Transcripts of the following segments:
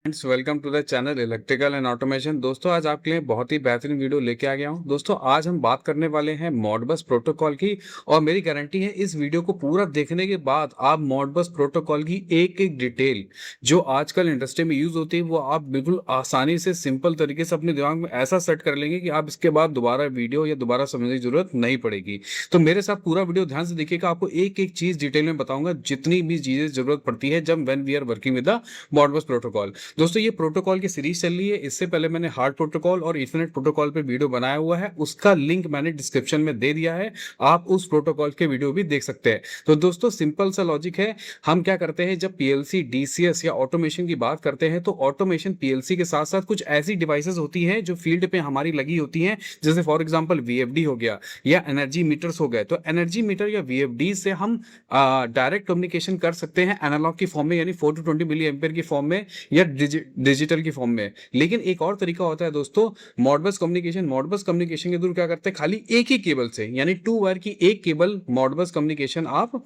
Friends, welcome to the channel electrical and automation. दोस्तों, आज आपके लिए बहुत ही बेहतरीन वीडियो लेके आ गया हूं। दोस्तों, आज हम बात करने वाले हैं मॉडबस प्रोटोकॉल की। और मेरी गारंटी है इस वीडियो को पूरा देखने के बाद आप मॉडबस प्रोटोकॉल की एक एक डिटेल जो आजकल इंडस्ट्री में यूज होती है वो आप बिल्कुल आसानी से सिंपल तरीके से अपने दिमाग में ऐसा सेट कर लेंगे कि आप इसके बाद दोबारा वीडियो या दोबारा समझने की जरूरत नहीं पड़ेगी। तो मेरे साथ पूरा वीडियो ध्यान से देखिएगा, आपको एक एक चीज डिटेल में बताऊंगा जितनी भी चीजें जरूरत पड़ती है जब when we are working with the Modbus protocol. दोस्तों, ये प्रोटोकॉल की सीरीज चल रही है। इससे पहले मैंने हार्ड प्रोटोकॉल और इथरनेट प्रोटोकॉल पे वीडियो बनाया हुआ है, उसका लिंक मैंने डिस्क्रिप्शन में दे दिया है। आप उस प्रोटोकॉल के वीडियो भी देख सकते हैं। तो दोस्तों, सिंपल सा लॉजिक है। हम क्या करते हैं जब पीएलसी, डीसीएस या ऑटोमेशन की बात करते हैं तो ऑटोमेशन पीएलसी के साथ साथ कुछ ऐसी डिवाइसेस होती हैं जो फील्ड पे हमारी लगी होती हैं। जैसे फॉर एग्जांपल वीएफडी हो गया या एनर्जी मीटर्स हो गए। तो एनर्जी मीटर या वीएफडी से हम डायरेक्ट कम्युनिकेशन कर सकते हैं एनालॉग की फॉर्म में, यानी 4 to 20 मिली एम्पेयर की फॉर्म में या डिजिटल की फॉर्म में। लेकिन एक और तरीका होता है दोस्तों, मॉडबस कम्युनिकेशन। मॉडबस कम्युनिकेशन के थ्रू क्या करते हैं, खाली एक ही केबल से, यानी 2 वायर की एक केबल मॉडबस कम्युनिकेशन आप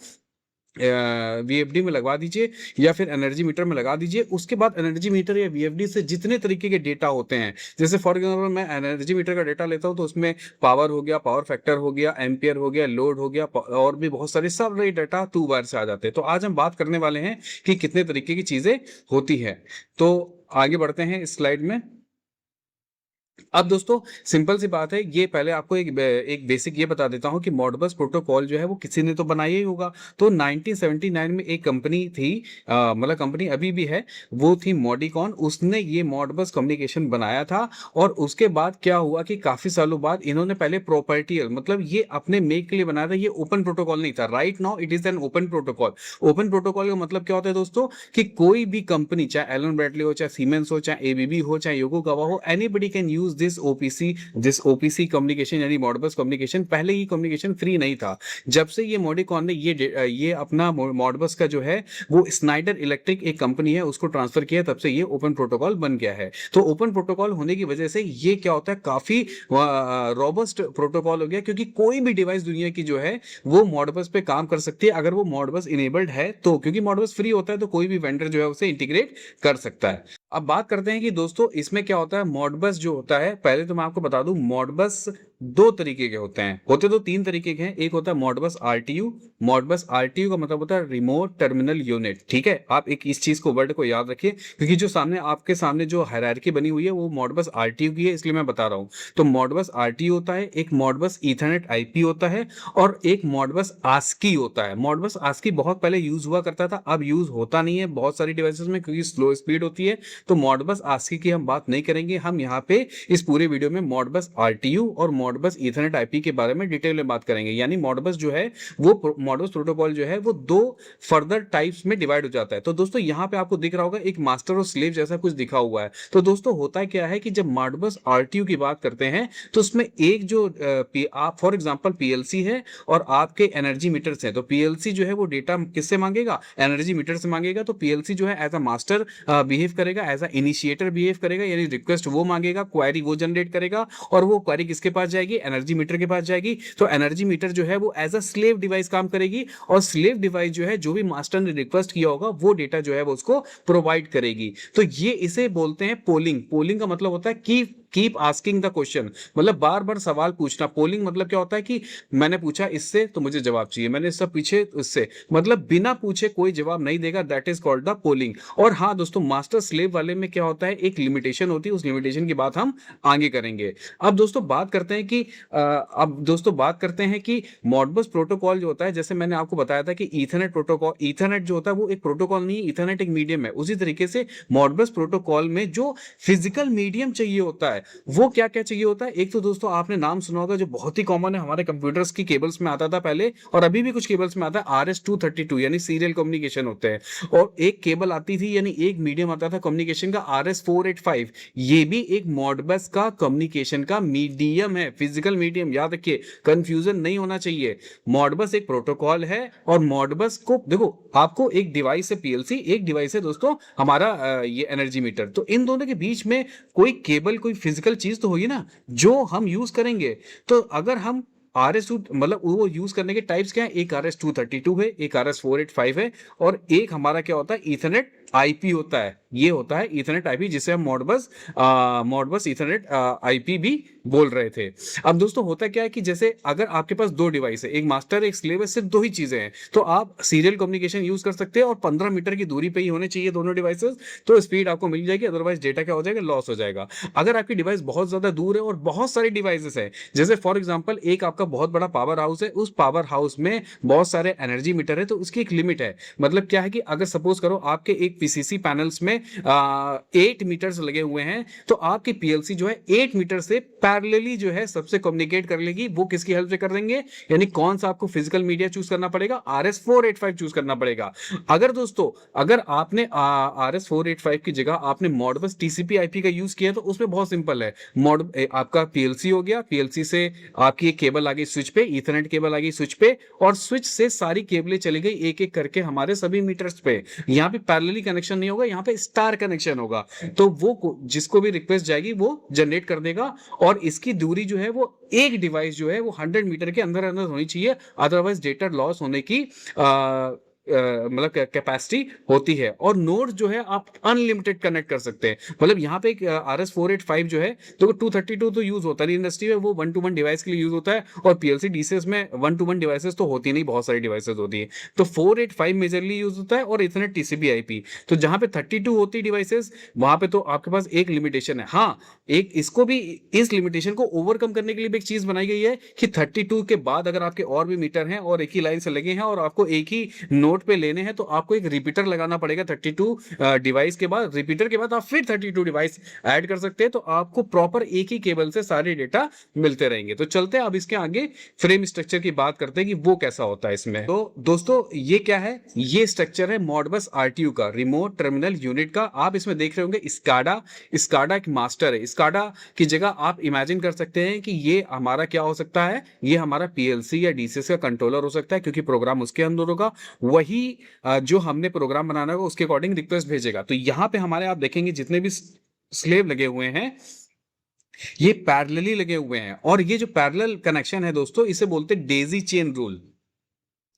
वीएफडी में लगवा दीजिए या फिर एनर्जी मीटर में लगा दीजिए। उसके बाद एनर्जी मीटर या वीएफडी से जितने तरीके के डेटा होते हैं, जैसे फॉर एग्जांपल मैं एनर्जी मीटर का डेटा लेता हूं तो उसमें पावर हो गया, पावर फैक्टर हो गया, एम्पियर हो गया, लोड हो गया, और भी बहुत सारे सब डेटा 2 वायर से आ जाते हैं। तो आज हम बात करने वाले हैं कि कितने तरीके की चीजें होती है। तो आगे बढ़ते हैं इस स्लाइड में। अब दोस्तों, सिंपल सी बात है, ये पहले आपको एक बेसिक ये बता देता हूं कि मॉडबस प्रोटोकॉल जो है वो किसी ने तो बनाया ही होगा। तो 1979 में एक कंपनी थी, मतलब कंपनी अभी भी है, वो थी मॉडिकॉन। उसने ये मॉडबस कम्युनिकेशन बनाया था। और उसके बाद क्या हुआ कि काफी सालों बाद इन्होंने पहले प्रोपर्टियल, मतलब ये अपने मेक के लिए बनाया था। ये ओपन प्रोटोकॉल नहीं था। Right now it is an open protocol. Open protocol का मतलब क्या होता है दोस्तों, कि कोई भी कंपनी, चाहे एलन ब्रैडली हो, चाहे सीमेंस हो, चाहे एबीबी हो, चाहे योकोगावा हो, anybody can use this OPC communication, यानी मॉडबस कम्युनिकेशन। पहले ये कम्युनिकेशन फ्री नहीं था। जब से ये मॉडिकॉन ने ये अपना मॉडबस का जो है वो स्नाइडर इलेक्ट्रिक एक कंपनी है उसको ट्रांसफर किया, तब से ये ओपन प्रोटोकॉल बन गया है। तो ओपन प्रोटोकॉल होने की वजह से ये क्या होता है, काफी रोबस्ट प्रोटोकॉल हो गया, क्योंकि कोई भी डिवाइस दुनिया की जो है वो मॉडबस पे काम कर सकती है अगर वो मॉडबस इनेबल्ड है तो। क्योंकि मॉडबस फ्री होता है तो कोई भी वेंडर जो है उसे इंटीग्रेट कर सकता है। अब बात करते हैं कि दोस्तों इसमें क्या होता है। मॉडबस जो होता है, पहले तो मैं आपको बता दूं, मॉडबस दो तरीके के होते हैं। होते तो तीन तरीके के हैं। एक होता है मॉडबस आरटीयू। मॉडबस आरटीयू का मतलब होता है रिमोट टर्मिनल यूनिट। ठीक है, आप एक इस चीज को, वर्ड को याद रखिए, क्योंकि जो सामने आपके सामने जो हायरार्की बनी हुई है वो मॉडबस आरटीयू की है, इसलिए मैं बता रहा हूं। तो मॉडबस आरटीयू होता है, एक मॉडबस ईथरनेट आईपी होता है, और एक मॉडबस आस्की होता है। मॉडबस आस्की बहुत पहले यूज हुआ करता था, अब यूज होता नहीं है बहुत सारी डिवाइसेस में, क्योंकि स्लो स्पीड होती है। तो मॉडबस आस्की की हम बात नहीं करेंगे। हम यहाँ पे इस पूरे वीडियो में मॉडबस आरटीयू और मॉडबस ईथरनेट आईपी के बारे में डिटेल में बात करेंगे। यानी मॉडबस जो है वो, मॉडबस प्रोटोकॉल जो है वो दो फर्दर टाइप्स में डिवाइड हो जाता है। तो दोस्तों यहाँ पे आपको दिख रहा होगा एक मास्टर और स्लेव जैसा कुछ दिखा हुआ है। तो दोस्तों होता क्या है कि जब मॉडबस आरटीयू की बात करते हैं तो उसमें एक जो आप फॉर एग्जांपल पीएलसी है और आपके एनर्जी मीटर्स हैं। तो पीएलसी जो है वो डेटा किससे मांगेगा, एनर्जी मीटर से मांगेगा। तो पीएलसी जो है एज अ मास्टर बिहेव करेगा, एज अ इनिशिएटर बिहेव करेगा, यानी रिक्वेस्ट वो मांगेगा, क्वेरी वो जनरेट करेगा, और वो क्वेरी किसके पास जाएगी, एनर्जी मीटर के पास जाएगी। तो एनर्जी मीटर जो है वो एज अ स्लेव डिवाइस काम करेगी, और स्लेव डिवाइस जो है जो भी मास्टर ने रिक्वेस्ट किया होगा वो डेटा जो है वो उसको प्रोवाइड करेगी। तो ये इसे बोलते हैं पोलिंग। पोलिंग का मतलब होता है कि कीप आस्किंग द क्वेश्चन, मतलब बार बार सवाल पूछना। पोलिंग मतलब क्या होता है कि मैंने पूछा इससे तो मुझे जवाब चाहिए, मैंने इससे पूछे इससे, मतलब बिना पूछे कोई जवाब नहीं देगा, that is called the polling. और हाँ दोस्तों, मास्टर स्लेव वाले में क्या होता है, एक लिमिटेशन होती है, उस लिमिटेशन की बात हम आगे करेंगे। अब दोस्तों बात करते हैं कि मॉडबस प्रोटोकॉल जो होता है, जैसे मैंने आपको बताया था कि ईथरनेट प्रोटोकॉल, ईथरनेट जो होता है वो एक प्रोटोकॉल नहीं है, ईथरनेट एक मीडियम है। उसी तरीके से मॉडबस प्रोटोकॉल में जो फिजिकल मीडियम चाहिए होता है वो क्या क्या चाहिए होता है। एक तो दोस्तों आपने नाम सुना होगा जो बहुत ही कॉमन है, हमारे कंप्यूटर्स की केबल्स में आता था पहले, और अभी भी कुछ केबल्स में आता है, RS-232, यानी सीरियल कम्युनिकेशन होते हैं। और एक केबल आती थी, यानी एक मीडियम आता था कम्युनिकेशन का, RS-485। ये भी एक मॉडबस का कम्युनिकेशन का मीडियम है, फिजिकल मीडियम। याद रखिए, कंफ्यूजन नहीं होना चाहिए। मॉडबस एक प्रोटोकॉल है, और मॉडबस को देखो, आपको एक डिवाइस है पीएलसी, एक डिवाइस है दोस्तों हमारा ये एनर्जी मीटर। तो इन दोनों के बीच में कोई केबल, कोई फिजिकल चीज तो होगी ना जो हम यूज करेंगे। तो अगर हम RS-2, मतलब वो यूज करने के टाइप्स क्या है, एक RS-232 है, एक RS-485 है, और एक हमारा क्या होता है, ईथरनेट आईपी होता है, ये होता है ईथरनेट आईपी, जिसे हम मॉडबस ईथरनेट आईपी भी बोल रहे थे। अब दोस्तों होता क्या है कि जैसे अगर आपके पास दो डिवाइस है, एक मास्टर एक स्लेव है, सिर्फ दो ही चीजें हैं, तो आप सीरियल कम्युनिकेशन यूज कर सकते हैं और 15 मीटर की दूरी पे ही होने चाहिए दोनों डिवाइसेस, तो स्पीड आपको मिल जाएगी, अदरवाइज डेटा क्या हो जाएगा, लॉस हो जाएगा। अगर आपकी डिवाइस बहुत ज्यादा दूर है और बहुत सारी डिवाइसेस है, जैसे फॉर एग्जांपल एक आपका बहुत बड़ा पावर हाउस है, उस पावर हाउस में बहुत सारे एनर्जी मीटर है, तो उसकी एक लिमिट है। मतलब क्या है कि अगर सपोज करो आपके एक पीसीसी पैनल्स में 8 मीटर्स लगे हुए हैं, तो आपकी पीएलसी जो है 8 मीटर से पैरेलली जो है सबसे कम्युनिकेट कर लेगी। वो किसकी हेल्प से कर देंगे, यानी कौन सा आपको फिजिकल मीडिया चूज करना पड़ेगा, RS485 चूज करना पड़ेगा। अगर दोस्तों अगर आपने RS485 की जगह आपने मॉडबस टीसीपी आईपी का यूज किया, तो उसमें बहुत सिंपल है। आपका पीएलसी हो गया, पीएलसी से आपकी एक केबल आ गई स्विच पे, ईथरनेट केबल आ गई स्विच पे, और स्विच से सारी केबलें चली गई एक एक करके हमारे सभी मीटर्स पे। यहाँ पे पैरेलली कनेक्शन नहीं होगा, यहाँ पे स्टार कनेक्शन होगा, तो वो जिसको भी रिक्वेस्ट जाएगी वो जनरेट कर देगा। और इसकी दूरी जो है वो एक डिवाइस जो है वो 100 मीटर के अंदर अंदर होनी चाहिए, अदरवाइज डेटा लॉस होने की मतलब कैपेसिटी होती है। और नोड जो है आप अनलिमिटेड कनेक्ट कर सकते हैं। मतलब यहाँ पे एक RS485 जो है, तो 232 तो यूज होता नहीं इंडस्ट्री में, वो 1-to-1 डिवाइस के लिए यूज होता है, और पीएलसी डीसीएस में 1-to-1 डिवाइसेस तो होती नहीं, बहुत सारी डिवाइसेस होती है, तो 485 मेजरली यूज होता है, और इथरनेट टीसीपी आईपी। तो जहां पे 32 होती डिवाइसेस, वहां पे तो आपके पास एक लिमिटेशन है। हाँ, एक इसको भी, इस लिमिटेशन को ओवरकम करने के लिए भी एक चीज बनाई गई है कि 32 के बाद अगर आपके और भी मीटर हैं और एक ही लाइन से लगे हैं और आपको एक ही नोट पे लेने हैं, तो आपको एक रिपीटर लगाना पड़ेगा 32 डिवाइस के बाद। रिपीटर के बाद आप फिर 32 डिवाइस ऐड कर सकते हैं, तो आपको प्रॉपर एक ही केबल से सारे डेटा मिलते रहेंगे। तो चलते हैं अब इसके आगे फ्रेम स्ट्रक्चर की बात करते हैं कि वो कैसा होता है इसमें। तो दोस्तों ये क्या है, ये स्ट्रक्चर है मॉडबस आरटीयू का, रिमोट टर्मिनल यूनिट का। आप इसमें देख रहे होंगे स्काडा, स्काडा एक मास्टर है। स्काडा की जगह आप इमेजिन कर सकते हैं कि ये हमारा क्या हो सकता है, ये हमारा पीएलसी या डीसीएस का कंट्रोलर हो सकता है, क्योंकि प्रोग्राम उसके अंदर होगा, वही जो हमने प्रोग्राम बनाना होगा उसके अकॉर्डिंग रिक्वेस्ट भेजेगा। तो यहां पे हमारे आप देखेंगे जितने भी स्लेव लगे हुए हैं ये पैरेलली लगे हुए हैं, और ये जो पैरेलल कनेक्शन है दोस्तों, इसे बोलते हैं डेजी चेन रूल।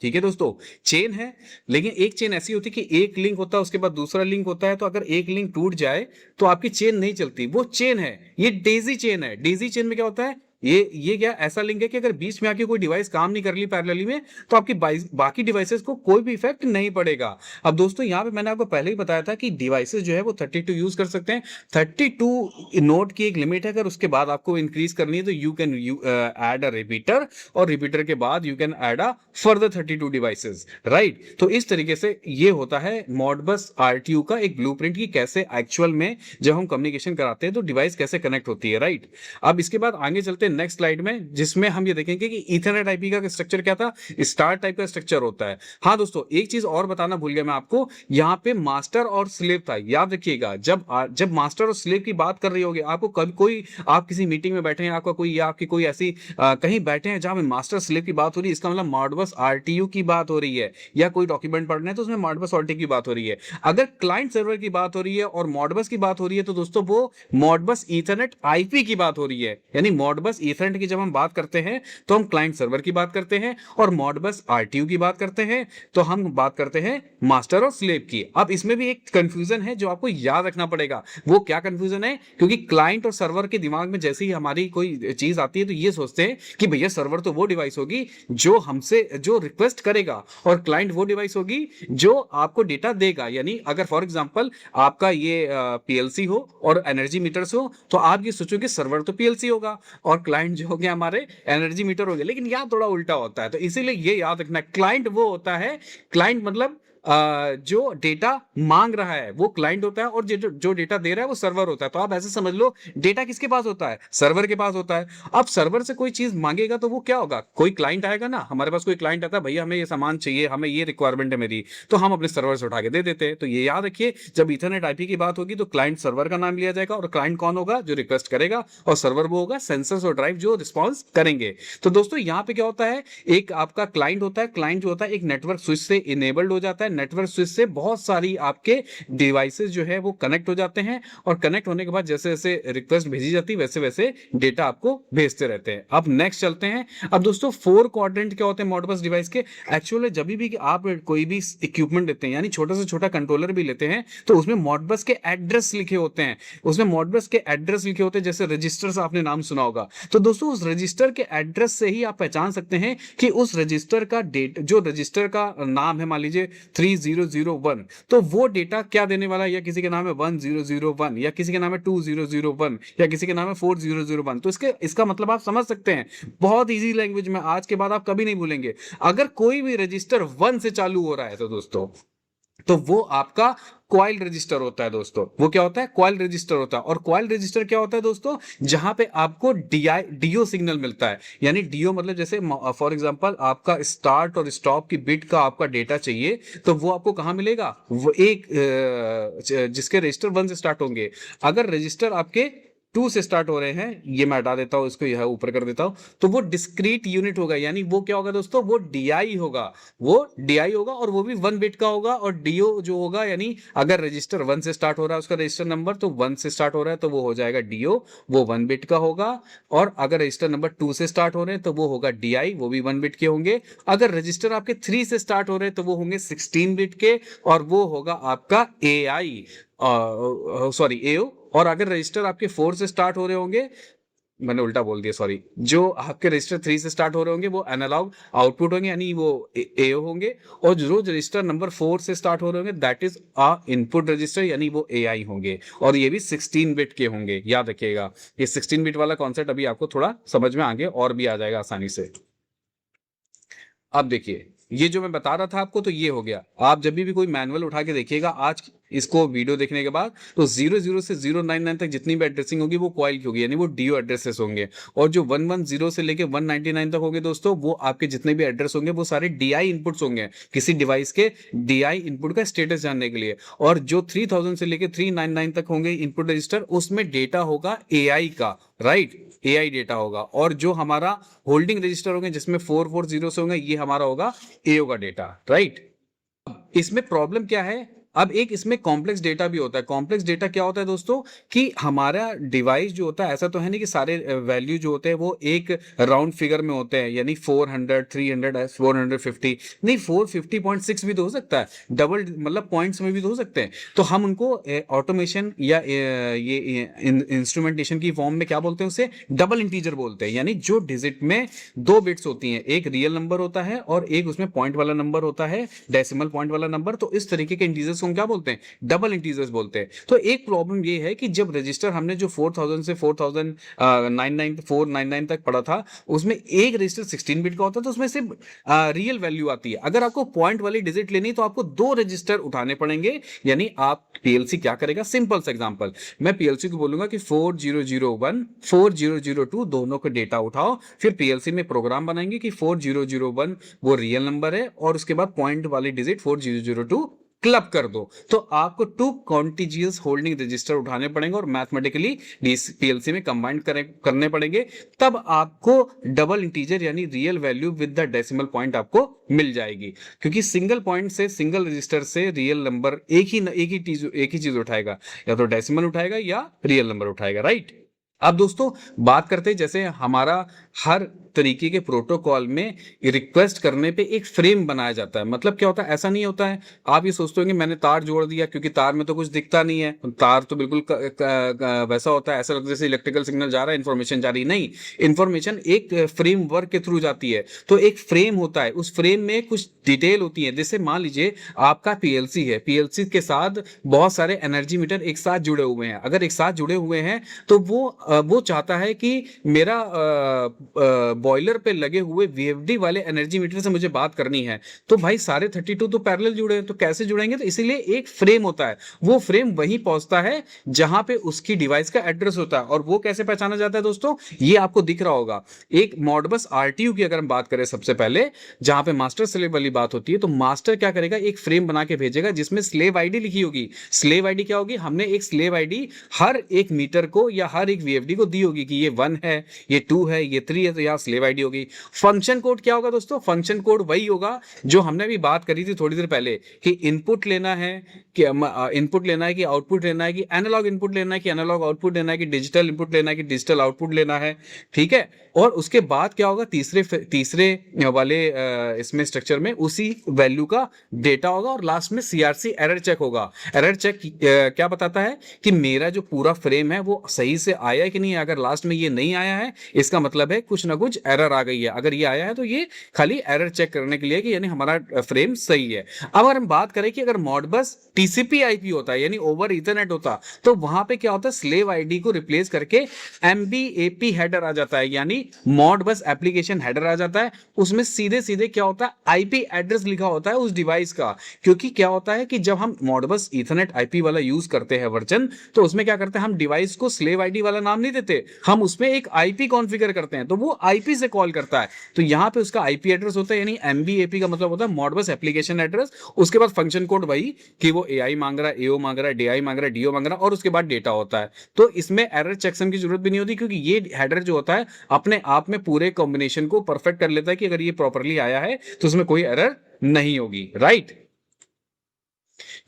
ठीक है दोस्तों, चेन है, लेकिन एक चेन ऐसी होती है कि एक लिंक होता है उसके बाद दूसरा लिंक होता है, तो अगर एक लिंक टूट जाए तो आपकी चेन नहीं चलती, वो चेन है। ये डेजी चेन है। डेजी चेन में क्या होता है, ये क्या ऐसा लिंक है कि अगर बीच में आके कोई डिवाइस काम नहीं कर रही पैरेलली में, तो आपकी बाकी डिवाइसेस को कोई भी इफेक्ट नहीं पड़ेगा। अब दोस्तों यहाँ पे मैंने आपको पहले ही बताया था कि डिवाइसेस जो है वो 32 यूज कर सकते हैं। 32 नोट की एक लिमिट है, अगर उसके बाद आपको इंक्रीज करनी है तो you can add a repeater, और रिपीटर के बाद you can add a further 32 devices, right. तो इस तरीके से ये होता है मॉडबस आरटीयू का एक ब्लूप्रिंट की कैसे एक्चुअल में जब हम कम्युनिकेशन कराते हैं तो डिवाइस कैसे कनेक्ट होती है, राइट। अब इसके बाद आगे चलते हैं नेक्स्ट स्लाइड में, जिसमें हम ये देखेंगे कि ईथरनेट आईपी का स्ट्रक्चर क्या था, स्टार टाइप का स्ट्रक्चर होता है। हाँ दोस्तों, एक चीज और बताना भूल गया मैं आपको, यहाँ पे मास्टर और स्लेव था, याद रखिएगा। जब मास्टर और स्लेव की बात कर रही होगी, आपको कभी कोई, आप किसी मीटिंग में बैठे हैं, आपका कोई या आपकी कोई ऐसी कहीं बैठे हैं जहां मास्टर स्लेव की बात हो रही है, इसका मतलब मॉडबस आरटीयू की बात हो रही है, या कोई डॉक्यूमेंट पढ़ना है तो उसमें मॉडबस आरटीयू की बात हो रही है। अगर क्लाइंट सर्वर की बात हो रही है और मॉडबस की बात हो रही है, तो दोस्तों वो मॉडबस ईथरनेट आईपी की बात हो रही है। यानी मॉडबस ईथरनेट की जब हम बात करते हैं तो हम क्लाइंट सर्वर की बात करते हैं, और मॉडबस आरटीयू की बात करते हैं तो हम बात करते हैं मास्टर और स्लेव की। अब इसमें भी एक कंफ्यूजन है जो आपको याद रखना पड़ेगा। वो क्या कंफ्यूजन है, क्योंकि क्लाइंट और सर्वर के दिमाग में जैसे ही हमारी कोई चीज आती है तो ये सोचते हैं कि भैया सर्वर तो वो डिवाइस होगी जो हमसे जो रिक्वेस्ट करेगा, और क्लाइंट वो डिवाइस होगी जो आपको डेटा देगा। यानी अगर फॉर एग्जांपल आपका ये पीएलसी हो और एनर्जी मीटर्स हो, तो आप ये सोचोगे सर्वर तो पीएलसी होगा और क्लाइंट जो हो गया हमारे एनर्जी मीटर हो गया, लेकिन यहाँ थोड़ा उल्टा होता है। तो इसीलिए ये याद रखना, क्लाइंट वो होता है, क्लाइंट मतलब जो डेटा मांग रहा है वो क्लाइंट होता है, और जो डेटा दे रहा है वो सर्वर होता है। तो आप ऐसे समझ लो, डेटा किसके पास होता है, सर्वर के पास होता है। अब सर्वर से कोई चीज मांगेगा तो वो क्या होगा, कोई क्लाइंट आएगा ना, हमारे पास कोई क्लाइंट आता है, भैया हमें ये सामान चाहिए, हमें ये रिक्वायरमेंट है मेरी, तो हम अपने सर्वर से उठा के दे देते हैं। तो ये याद रखिए, जब ईथरनेट आईपी की बात होगी तो क्लाइंट सर्वर का नाम लिया जाएगा, और क्लाइंट कौन होगा, जो रिक्वेस्ट करेगा, और सर्वर वो होगा सेंसर्स और ड्राइव जो रिस्पॉन्स करेंगे। तो दोस्तों यहाँ पे क्या होता है, एक आपका क्लाइंट होता है, क्लाइंट जो होता है एक नेटवर्क स्विच से इनेबल्ड हो जाता है। नेटवर्क स्विच से बहुत सारी आपके डिवाइसेस जो है वो कनेक्ट हो जाते हैं, और कनेक्ट होने के बाद जैसे जैसे रिक्वेस्ट भेजी जाती है वैसे वैसे डेटा आपको भेजते रहते हैं। अब नेक्स्ट चलते हैं। अब दोस्तों 4 क्वाड्रेंट क्या होते हैं मॉडबस डिवाइस के? एक्चुअली जब भी आप कोई भी इक्विपमेंट लेते हैं, यानी छोटा से छोटा कंट्रोलर भी लेते हैं, तो उसमें मॉडबस के एड्रेस लिखे होते हैं। उसमें मॉडबस के एड्रेस लिखे होते हैं, जैसे रजिस्टर्स आपने नाम सुना होगा। तो दोस्तों उस रजिस्टर के एड्रेस से ही आप पहचान सकते हैं कि उस रजिस्टर का डेट, जो रजिस्टर का नाम है मान लीजिए 3001, तो वो डेटा क्या देने वाला है, या किसी के नाम है 1001, या किसी के नाम है 2001, या किसी के नाम है 4001। तो इसका मतलब आप समझ सकते हैं, बहुत इजी लैंग्वेज में, आज के बाद आप कभी नहीं भूलेंगे। अगर कोई भी रजिस्टर 1 से चालू हो रहा है तो दोस्तों, तो वो आपका क्वाइल रजिस्टर होता है दोस्तों। वो क्या होता है? क्वाइल रजिस्टर होता है। और क्वाइल रजिस्टर क्या होता है दोस्तों? जहां पे आपको डीओ सिग्नल मिलता है। यानी डीओ मतलब जैसे फॉर एग्जांपल आपका स्टार्ट और स्टॉप की बिट का आपका डेटा चाहिए, तो वो आपको कहां मिलेगा? वो एक जिसके रजिस्टर 1 से स्टार्ट होंगे। अगर रजिस्टर आपके 2 से स्टार्ट हो रहे हैं, ये मैं हटा देता हूं, इसको यह ऊपर कर देता हूं, तो वो डिस्क्रीट यूनिट होगा। यानी वो क्या होगा दोस्तों? वो डीआई होगा। वो डीआई होगा, और वो भी 1 बिट का होगा। और डीओ जो होगा, यानी अगर रजिस्टर 1 से स्टार्ट हो रहा है उसका रजिस्टर नंबर, तो 1 से स्टार्ट हो रहा है तो वो हो जाएगा डीओ, वो 1 बिट का होगा। और अगर रजिस्टर नंबर 2 से स्टार्ट हो रहे हैं तो वो होगा डीआई, वो भी 1 बिट के होंगे। अगर रजिस्टर आपके 3 से स्टार्ट हो रहे हैं तो वो होंगे 16 बिट के, और वो होगा आपका एआई, सॉरी एओ। और अगर रजिस्टर आपके 4 से स्टार्ट हो रहे होंगे, मैंने उल्टा बोल दिया, सॉरी, जो आपके रजिस्टर 3 से स्टार्ट हो रहे होंगे वो एनालॉग आउटपुट होंगे, यानी वो एओ होंगे। और जो रजिस्टर नंबर 4 से स्टार्ट हो रहे होंगे that is a input register, यानी वो एआई होंगे। और ये भी 16 बिट के होंगे, याद रखिएगा। ये 16 बिट वाला कॉन्सेप्ट अभी आपको थोड़ा समझ में आगे और भी आ जाएगा आसानी से। अब देखिए, ये जो मैं बता रहा था आपको, तो ये हो गया। आप जब भी कोई मैनुअल उठा के देखिएगा आज इसको वीडियो देखने के बाद, तो 00 से 099 तक जितनी भी एड्रेसिंग होगी वो कॉइल की होगी, यानी वो डीओ एड्रेसेस होंगे। और जो 110 से लेके 199 तक होंगे दोस्तों, वो आपके जितने भी एड्रेस होंगे वो सारे डीआई इनपुट्स होंगे, किसी डिवाइस के डीआई इनपुट का स्टेटस जानने के लिए। और जो 3000 से लेके 399 तक होंगे इनपुट रजिस्टर, उसमें डेटा होगा एआई का, राइट, एआई डेटा होगा। और जो हमारा होल्डिंग रजिस्टर होंगे जिसमें 440 से होंगे, ये हमारा होगा एओ का डेटा, राइट। इसमें प्रॉब्लम क्या है? अब एक इसमें कॉम्प्लेक्स डेटा भी होता है। कॉम्प्लेक्स डेटा क्या होता है दोस्तों? कि हमारा डिवाइस जो होता है, ऐसा तो है नहीं कि सारे वैल्यू जो होते हैं वो एक राउंड फिगर में होते हैं, यानी 400, 300, 450, नहीं, 450.6 भी तो हो सकता है, डबल मतलब पॉइंट्स में भी तो हो सकते हैं। तो हम उनको ऑटोमेशन या ये इंस्ट्रूमेंटेशन की फॉर्म में क्या बोलते हैं? उसे डबल इंटीजर बोलते हैं। यानी जो डिजिट में 2 बिट्स होती हैं, एक रियल नंबर होता है और एक उसमें पॉइंट वाला नंबर होता है, डेसिमल पॉइंट वाला नंबर। तो इस तरीके के इंटीजर्स को क्या बोलते हैं? डबल इंटीजर्स बोलते हैं। तो एक प्रॉब्लम ये है कि जब रजिस्टर हमने जो 4000 से 499 तक पढ़ा था, उसमें एक रजिस्टर 16 बिट का होता है, तो उसमें सिर्फ रियल वैल्यू आती है। अगर आपको पॉइंट वाली डिजिट लेनी तो आपको 2 रजिस्टर उठाने पड़ेंगे। यानी आप पीएलसी क्या करेगा? सिंपल सा एग्जांपल, मैं पीएलसी को बोलूंगा कि 4001, 4002 दोनों का डेटा उठाओ। फिर पीएलसी में प्रोग्राम बनाएंगे कि 4001 वो रियल नंबर है, और उसके बाद पॉइंट वाली डिजिट 4002 क्लब कर दो। तो आपको 2 कॉन्टिजियस होल्डिंग रजिस्टर उठाने पड़ेंगे और मैथमेटिकली पीएलसी में कंबाइन करने पड़ेंगे। तब आपको डबल इंटीजर यानी real value with the decimal point आपको मिल जाएगी। क्योंकि सिंगल पॉइंट से, सिंगल रजिस्टर से रियल नंबर एक ही चीज उठाएगा, या तो डेसिमल उठाएगा या रियल नंबर उठाएगा, राइट। अब दोस्तों बात करते हैं, जैसे हमारा हर तरीके के प्रोटोकॉल में रिक्वेस्ट करने पे एक फ्रेम बनाया जाता है। मतलब क्या होता है? ऐसा नहीं होता है आप ये सोचते होंगे मैंने तार जोड़ दिया, क्योंकि तार में तो कुछ दिखता नहीं है, तार तो बिल्कुल वैसा होता है, ऐसा लगता है जैसे इलेक्ट्रिकल सिग्नल जा रहा है, इंफॉर्मेशन जा रही नहीं। इंफॉर्मेशन एक फ्रेमवर्क के थ्रू जाती है। तो एक फ्रेम होता है, उस फ्रेम में कुछ डिटेल होती है। जैसे मान लीजिए आपका पीएलसी है, पीएलसी के साथ बहुत सारे एनर्जी मीटर एक साथ जुड़े हुए हैं। अगर एक साथ जुड़े हुए हैं तो वो चाहता है कि मेरा बॉयलर पे लगे हुए वीएफडी वाले एनर्जी मीटर से मुझे बात करनी है। तो भाई सारे 32 तो पैरेलल जुड़े हैं, तो कैसे जुड़ेंगे? तो इसीलिए एक फ्रेम होता है। वो फ्रेम वहीं पहुंचता है जहां पे उसकी डिवाइस का एड्रेस होता है। और वो कैसे पहचाना जाता है दोस्तों? ये आपको दिख रहा होगा। एक मॉडबस आरटीयू की अगर हम बात करें, सबसे पहले जहां पे मास्टर स्लेव वाली बात होती है, तो मास्टर क्या करेगा? एक फ्रेम बना के भेजेगा जिसमें स्लेव आईडी लिखी होगी। स्लेव आईडी क्या होगी? हमने एक स्लेव आईडी हर एक मीटर को या हर एक वीएफडी को दी होगी कि ये 1 है, ये 2 है, ये 3 है, तो यहाँ स्लेव स्लेव आईडी होगी। फंक्शन कोड क्या होगा दोस्तों? फंक्शन कोड वही होगा जो हमने अभी बात करी थी थोड़ी देर पहले कि इनपुट लेना है कि इनपुट लेना है कि आउटपुट लेना है, कि एनालॉग इनपुट लेना है कि एनालॉग आउटपुट लेना है, कि डिजिटल इनपुट लेना है कि डिजिटल आउटपुट लेना है। ठीक है, और उसके बाद क्या होगा, तीसरे वाले इसमें स्ट्रक्चर में उसी वैल्यू का डेटा होगा और लास्ट में सीआरसी एरर चेक होगा। एरर चेक क्या बताता है कि मेरा जो पूरा फ्रेम है वो सही से आया है कि नहीं। अगर लास्ट में ये नहीं आया है इसका मतलब है कुछ ना कुछ एरर आ गई है। अगर ये आया है तो ये खाली एरर चेक करने के लिए कि यानी हमारा फ्रेम सही है। अब अगर हम बात करें कि अगर मॉडबस टीसीपी आईपी होता है यानी ओवर इथरनेट होता, तो वहां पे क्या होता है, स्लेव आईडी को रिप्लेस करके एमबीएपी हेडर आ जाता है, यानी मॉडबस एप्लीकेशन हेडर आ जाता है। उसमें सीधे सीधे क्या होता है, आईपी एड्रेस लिखा होता है उस डिवाइस का। क्योंकि क्या होता है कि जब हम मॉडबस ईथरनेट आईपी वाला यूज करते हैं वर्जन, तो उसमें क्या करते हैं, हम डिवाइस को स्लेव आईडी वाला नाम नहीं देते, हम उसमें एक आईपी कॉन्फ़िगर करते हैं, तो वो आईपी से कॉल करता है। तो यहां पे उसका आईपी एड्रेस होता है, यानी एमबीएपी का मतलब होता है मॉडबस एप्लीकेशन एड्रेस। उसके बाद फंक्शन कोड वही कि वो एआई मांग रहा है, एओ मांग रहा है, डीआई मांग रहा है, डीओ मांग रहा है, और उसके बाद डेटा होता है। तो इसमें एरर चेकसम की जरूरत भी नहीं होती, क्योंकि ये हेडर जो होता है अपने आप में पूरे कॉम्बिनेशन को परफेक्ट कर लेता है कि अगर ये प्रॉपर्ली आया है तो उसमें कोई एरर नहीं होगी। राइट,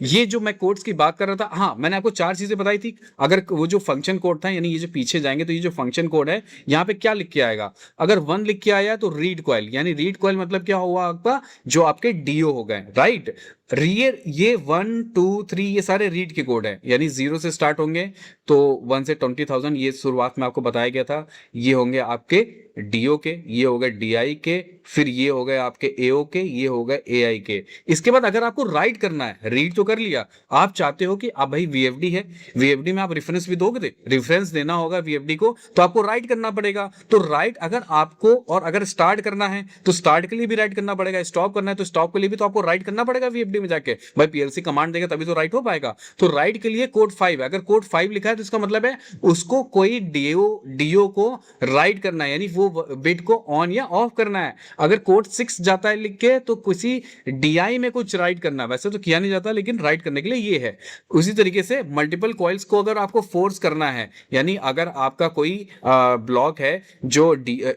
ये जो मैं कोड्स की बात कर रहा था, हाँ मैंने आपको चार चीजें बताई थी। अगर वो जो फंक्शन कोड था, यानी ये जो पीछे जाएंगे तो ये जो फंक्शन कोड है यहाँ पे क्या लिख के आएगा, अगर 1 लिख के आया तो रीड कॉइल, यानी रीड कॉइल मतलब क्या हुआ आपका, जो आपके डीओ हो गए। राइट, ये 1 2 3 ये सारे रीड के कोड है, यानी 0 से स्टार्ट होंगे तो 1 से 20,000 ये शुरुआत में आपको बताया गया था। ये होंगे आपके डीओ के, ये हो गए डीआई के, फिर ये हो गए आपके एओ के, ये हो गए एआई के। इसके बाद अगर आपको राइट करना है, रीड तो कर लिया, आप चाहते हो कि आप भाई वीएफडी है, वीएफडी में आप रेफरेंस भी दोगे, रेफरेंस देना होगा वीएफडी को, तो आपको राइट करना पड़ेगा। तो राइट अगर आपको, और अगर स्टार्ट करना है तो स्टार्ट के लिए भी राइट करना पड़ेगा, स्टॉप करना है तो स्टॉप के लिए भी तो आपको राइट करना पड़ेगा वीएफडी में जाके। भाई पीएलसी कमांड देगा तभी तो राइट हो पाएगा। तो राइट के लिए कोड 5 है, अगर कोड 5 लिखा है तो इसका मतलब है उसको कोई डीओ को राइट करना है, यानी वो बिट को ऑन या ऑफ करना है। अगर कोड 6 जाता है लिख के तो किसी डीआई में कुछ राइट करना, वैसे तो किया नहीं जाता लेकिन राइट करने के लिए ये है। उसी तरीके से मल्टीपल कॉइल्स को अगर आपको फोर्स करना है, यानी अगर आपका कोई ब्लॉक है जो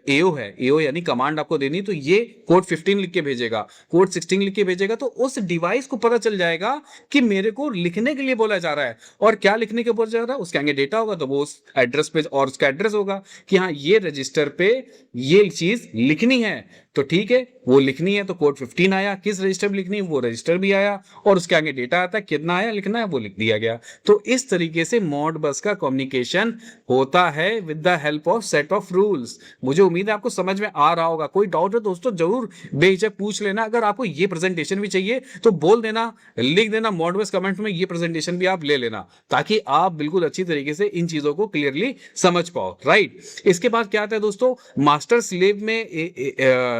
एओ है, एओ यानी कमांड आपको देनी, तो ये कोड 15 लिख के भेजेगा, कोड 16 लिख के भेजेगा, तो उस डिवाइस को पता चल जाएगा कि मेरे को लिखने के लिए बोला जा रहा है। और क्या लिखने के बोला जा रहा है, उसके आगे डेटा होगा, तो वो उस एड्रेस पे और उसका एड्रेस होगा कि हाँ ये रजिस्टर पे ये चीज लिखनी है, तो ठीक है वो लिखनी है, तो कोड 15 आया, किस रजिस्टर में लिखनी है वो रजिस्टर भी आया, और उसके आगे डेटा आता है, कितना आया लिखना है वो लिख दिया गया। तो इस तरीके से मॉडबस का कम्युनिकेशन होता है with the help of set of rules. मुझे उम्मीद है आपको समझ में आ रहा होगा। कोई डाउट है दोस्तों जरूर बेझिझक पूछ लेना। अगर आपको ये प्रेजेंटेशन भी चाहिए तो बोल देना, लिख देना मॉडबस कमेंट में, ये प्रेजेंटेशन भी आप ले लेना, ताकि आप बिल्कुल अच्छी तरीके से इन चीजों को क्लियरली समझ पाओ। राइट, इसके बाद क्या आता है दोस्तों, मास्टर स्लेव में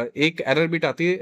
एक एरर बिट आती है,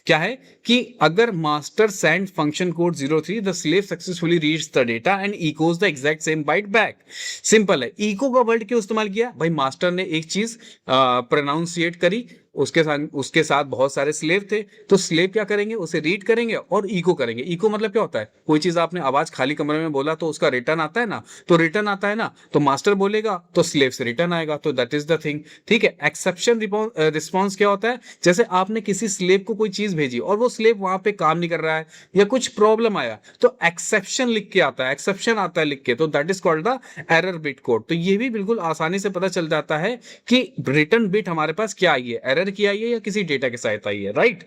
क्या है कि अगर master send function code 03 the slave successfully reach the data and echoes the exact same byte back. Simple है, इको का वर्ड क्यों इस्तेमाल किया भाई, मास्टर ने एक चीज प्रोनाउंसिएट करी, उसके साथ बहुत सारे स्लेव थे, तो स्लेव क्या करेंगे, उसे रीड करेंगे और इको करेंगे। इको मतलब क्या होता है, कोई चीज आपने आवाज खाली कमरे में बोला तो उसका रिटर्न आता है ना, तो रिटर्न आता है ना, तो मास्टर बोलेगा तो स्लेव से रिटर्न आएगा, तो दैट इज द थिंग। ठीक है, एक्सेप्शन रिस्पॉन्स क्या होता है, जैसे आपने किसी स्लेव को कोई चीज भेजी और वो स्लेव वहां पे काम नहीं कर रहा है या कुछ प्रॉब्लम आया, तो एक्सेप्शन लिख के आता है, एक्सेप्शन आता है लिख के, तो that is called the error bit code. तो ये भी बिल्कुल आसानी से पता चल जाता है कि रिटर्न बिट हमारे पास क्या आई है, एरर की आई है या किसी डेटा के साथ आई है। राइट,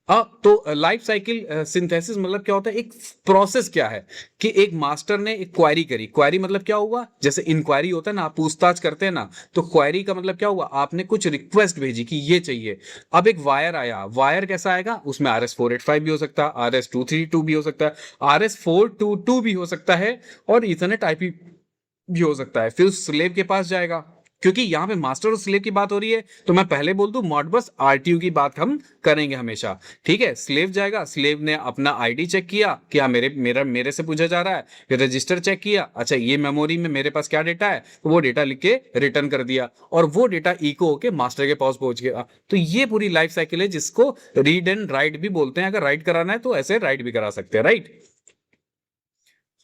अब तो लाइफ साइकिल सिंथेसिस मतलब क्या होता है, एक प्रोसेस क्या है कि एक मास्टर ने एक क्वेरी करी, क्वेरी मतलब क्या हुआ, जैसे इंक्वायरी होता है ना, आप पूछताछ करते हैं ना, तो क्वेरी का मतलब क्या हुआ, आपने कुछ रिक्वेस्ट भेजी कि ये चाहिए। अब एक वायर आया, वायर कैसा आएगा, उसमें RS485 भी हो सकता है, RS232 भी हो सकता है, RS422 भी हो सकता है, और इथरनेट आईपी भी हो सकता है। फिर उस स्लेव के पास जाएगा, क्योंकि यहां पे मास्टर और स्लेव की बात हो रही है, तो मैं पहले बोल दूं मॉडबस आरटीयू की बात हम करेंगे हमेशा। ठीक है, स्लेव जाएगा, स्लेव ने अपना आईडी चेक किया कि हाँ मेरे से पूछा जा रहा है, फिर रजिस्टर चेक किया, अच्छा ये मेमोरी में मेरे पास क्या डेटा है, तो वो डेटा लिख के रिटर्न कर दिया, और वो डेटा इको होके मास्टर के पास पहुंच गया। तो ये पूरी लाइफ साइकिल है, जिसको रीड एंड राइट भी बोलते हैं। अगर राइट कराना है तो ऐसे राइट भी करा सकते हैं। राइट,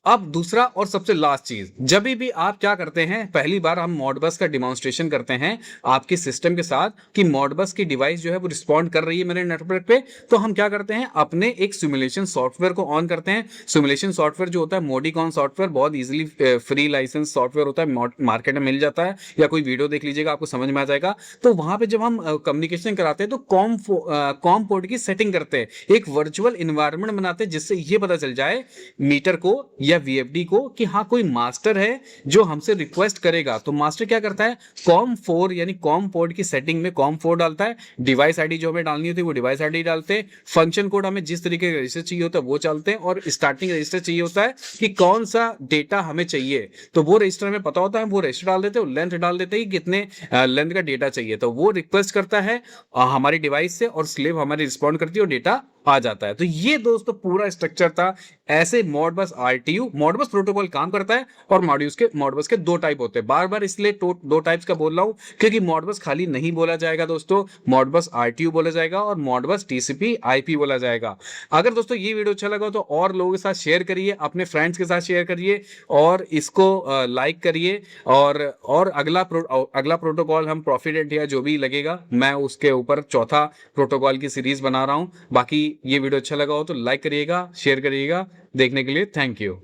अब दूसरा और सबसे लास्ट चीज, जब भी आप क्या करते हैं, पहली बार हम मॉडबस का डिमॉन्स्ट्रेशन करते हैं आपके सिस्टम के साथ कि मॉडबस की डिवाइस जो है वो रिस्पॉन्ड कर रही है मेरे नेटवर्क पे, तो हम क्या करते हैं, अपने एक सिमुलेशन सॉफ्टवेयर को ऑन करते हैं। सिमुलेशन सॉफ्टवेयर जो होता है मोडिकॉन सॉफ्टवेयर, बहुत इजीली फ्री लाइसेंस सॉफ्टवेयर होता है, मार्केट में मिल जाता है, या कोई वीडियो देख लीजिएगा आपको समझ में आ जाएगा। तो वहां पे जब हम कम्युनिकेशन कराते हैं तो कॉम पोर्ट की सेटिंग करते हैं, एक वर्चुअल इन्वायरमेंट बनाते हैं, जिससे ये पता चल जाए मीटर को या वीएफडी को कि हाँ कोई मास्टर है जो हमसे रिक्वेस्ट करेगा। तो मास्टर क्या करता है, कॉम 4 यानी कॉम पोर्ट की सेटिंग में कॉम 4 डालता है, डिवाइस आईडी जो हमें डालनी होती है वो डिवाइस आईडी डालते हैं, फंक्शन कोड हमें जिस तरीके का रजिस्टर चाहिए होता है वो चलते हैं, और स्टार्टिंग रजिस्टर चाहिए होता है कि कौन सा डेटा हमें चाहिए, तो वो रजिस्टर हमें पता होता है, वो रजिस्टर डाल देते हैं, लेंथ डाल देते हैं कि कितने लेंथ का डेटा चाहिए, तो वो रिक्वेस्ट करता है हमारी डिवाइस से, और स्लेव हमारी रिस्पॉन्ड करती है और डेटा आ जाता है। तो ये दोस्तों पूरा स्ट्रक्चर था। ऐसे मॉडबस आरटीयू, मॉडबस प्रोटोकॉल काम करता है, और मॉडबस के दो टाइप होते हैं। बार बार इसलिए दो टाइप्स का बोल रहा हूं क्योंकि मॉडबस खाली नहीं बोला जाएगा दोस्तों, मॉडबस आरटीयू बोला जाएगा और मॉडबस टीसीपी आईपी बोला जाएगा। अगर दोस्तों ये वीडियो अच्छा लगा तो और लोगों के साथ शेयर करिए, अपने फ्रेंड्स के साथ शेयर करिए, और इसको लाइक करिए। और अगला प्रोटोकॉल हम प्रॉफिट या जो भी लगेगा, मैं उसके ऊपर चौथा प्रोटोकॉल की सीरीज बना रहा हूं। बाकी ये वीडियो अच्छा लगा हो तो लाइक करिएगा, शेयर करिएगा। देखने के लिए थैंक यू।